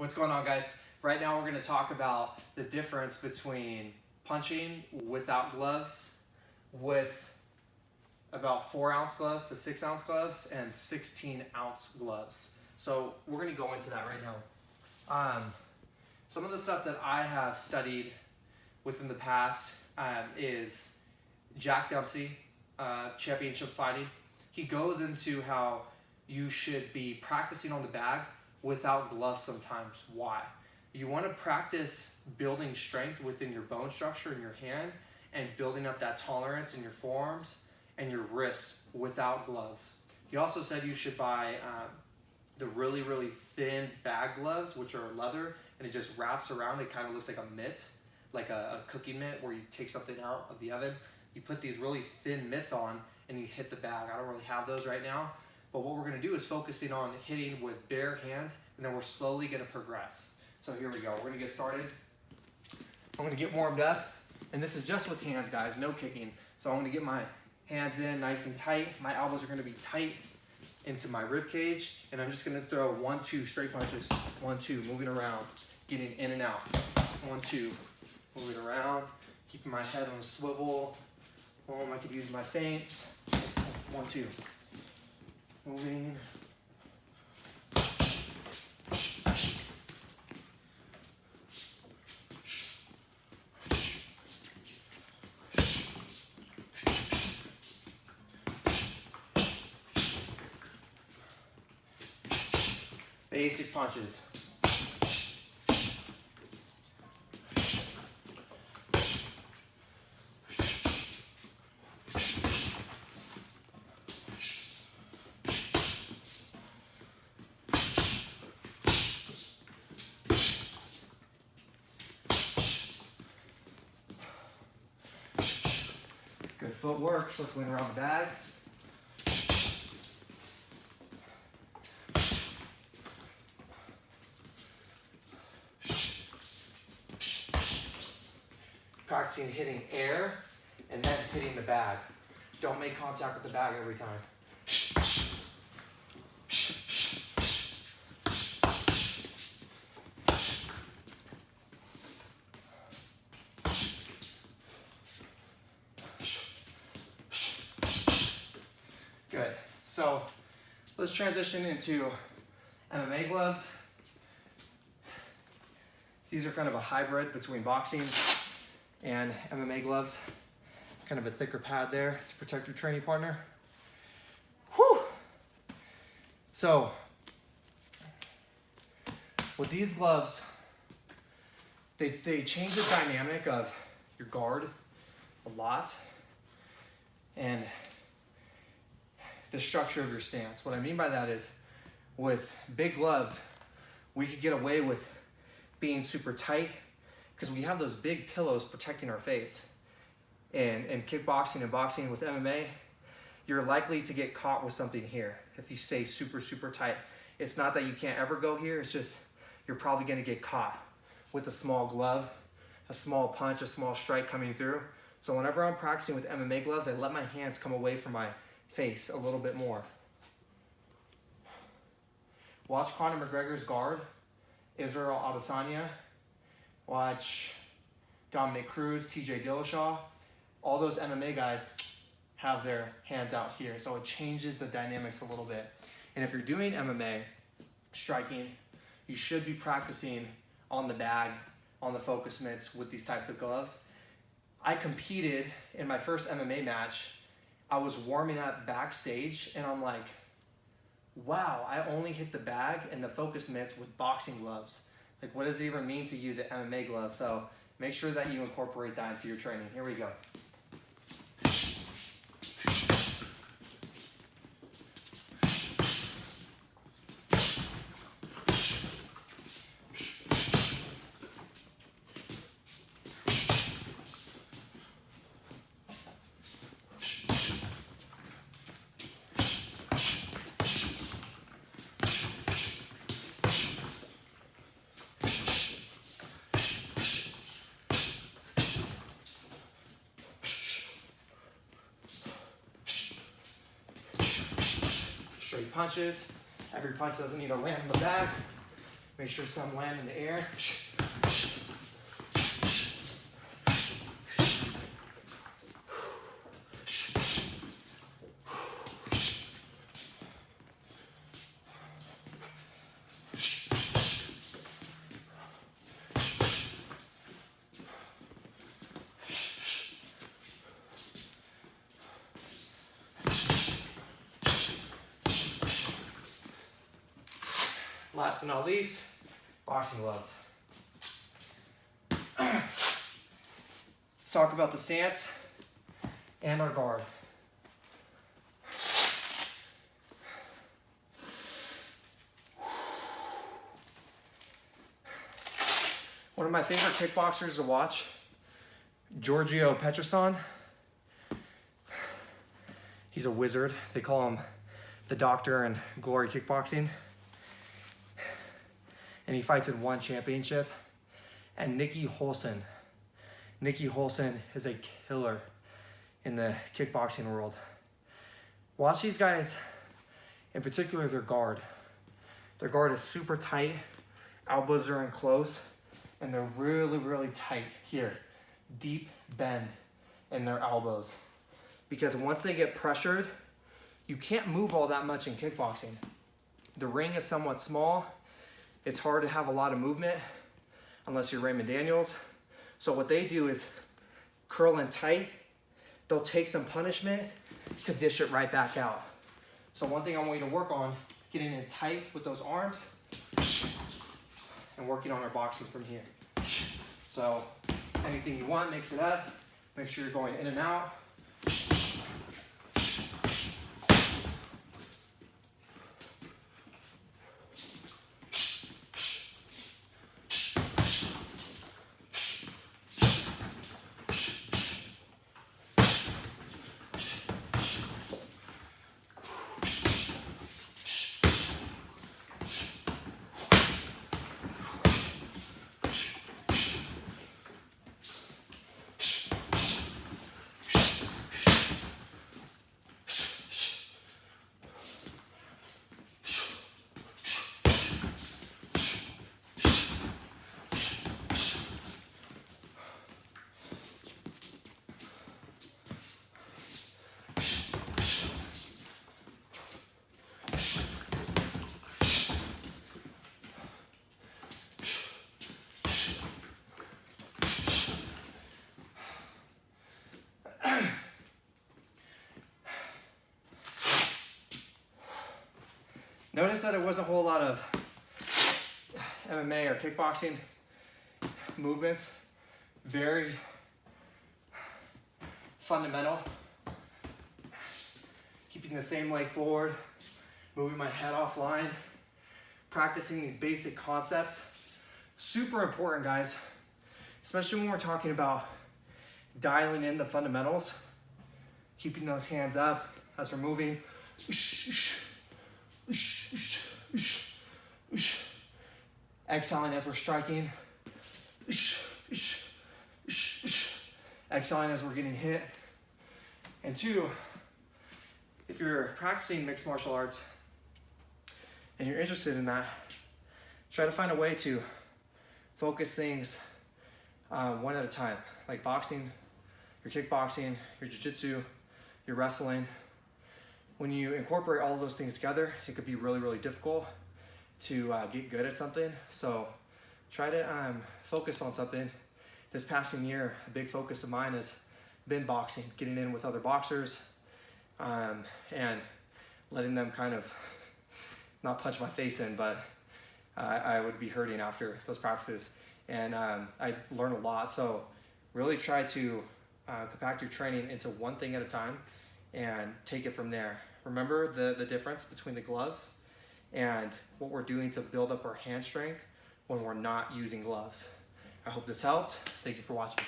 What's going on, guys? Right now we're going to talk about the difference between punching without gloves, with about 4-ounce gloves to 6-ounce gloves, and 16-ounce gloves. So we're going to go into that right now. Some of the stuff that I have studied within the past is Jack Dempsey, championship fighting. He goes into how you should be practicing on the bag without gloves sometimes. Why? You want to practice building strength within your bone structure in your hand and building up that tolerance in your forearms and your wrist without gloves. He also said you should buy the really thin bag gloves, which are leather, and it just wraps around. It kind of looks like a mitt, like a cookie mitt where you take something out of the oven. You put these really thin mitts on and you hit the bag. I don't really have those right now, but what we're going to do is focusing on hitting with bare hands, and then we're slowly going to progress. So here we go. We're going to get started. I'm going to get warmed up, and this is just with hands, guys, no kicking. So I'm going to get my hands in nice and tight. My elbows are going to be tight into my rib cage, and I'm just going to throw 1-2 straight punches. 1-2, moving around, getting in and out. 1-2, moving around, keeping my head on a swivel. I could use my feints. 1-2, moving. Basic punches. Good footwork, circling around the bag. Practicing hitting air and then hitting the bag. Don't make contact with the bag every time. Good. So let's transition into MMA gloves. These are kind of a hybrid between boxing and MMA gloves. Kind of a thicker pad there to protect your training partner. Whew! So, with these gloves, they change the dynamic of your guard a lot and the structure of your stance. What I mean by that is, with big gloves, we could get away with being super tight because we have those big pillows protecting our face. And kickboxing and boxing with MMA, you're likely to get caught with something here if you stay super tight. It's not that you can't ever go here, it's just you're probably gonna get caught with a small glove, a small punch, a small strike coming through. So whenever I'm practicing with MMA gloves, I let my hands come away from my face a little bit more. Watch Conor McGregor's guard, Israel Adesanya. Watch Dominic Cruz, TJ Dillashaw. All those MMA guys have their hands out here, so it changes the dynamics a little bit. And if you're doing MMA striking, you should be practicing on the bag, on the focus mitts with these types of gloves. I competed in my first MMA match. I was warming up backstage, and I'm like, wow, I only hit the bag and the focus mitts with boxing gloves. Like, what does it even mean to use an MMA glove? So make sure that you incorporate that into your training. Here we go. Straight punches. Every punch doesn't need to land in the bag. Make sure some land in the air. Last but not least, boxing gloves. Let's talk about the stance and our guard. One of my favorite kickboxers to watch, Giorgio Petroson. He's a wizard. They call him the doctor in glory kickboxing. And he fights in one championship. And Nikki Holson. Nikki Holson is a killer in the kickboxing world. Watch these guys, in particular their guard. Their guard is super tight. Elbows are in close. And they're really, really tight here. Deep bend in their elbows. Because once they get pressured, you can't move all that much in kickboxing. The ring is somewhat small. It's hard to have a lot of movement unless you're Raymond Daniels. So what they do is curl in tight. They'll take some punishment to dish it right back out. So one thing I want you to work on, getting in tight with those arms and working on our boxing from here. So anything you want, mix it up. Make sure you're going in and out. Notice that it wasn't a whole lot of MMA or kickboxing movements. Very fundamental. Keeping the same leg forward, moving my head offline, practicing these basic concepts. Super important, guys, especially when we're talking about dialing in the fundamentals, keeping those hands up as we're moving. Exhaling as we're striking. Exhaling as we're getting hit. And two, if you're practicing mixed martial arts and you're interested in that, try to find a way to focus things one at a time, like boxing, your kickboxing, your jiu-jitsu, your wrestling. When you incorporate all of those things together, it could be really, really difficult to get good at something. So try to focus on something. This past year, a big focus of mine has been boxing, getting in with other boxers, and letting them kind of not punch my face in, but I would be hurting after those practices. And I learned a lot. So really try to compact your training into one thing at a time and take it from there. Remember the difference between the gloves and what we're doing to build up our hand strength when we're not using gloves. I hope this helped. Thank you for watching.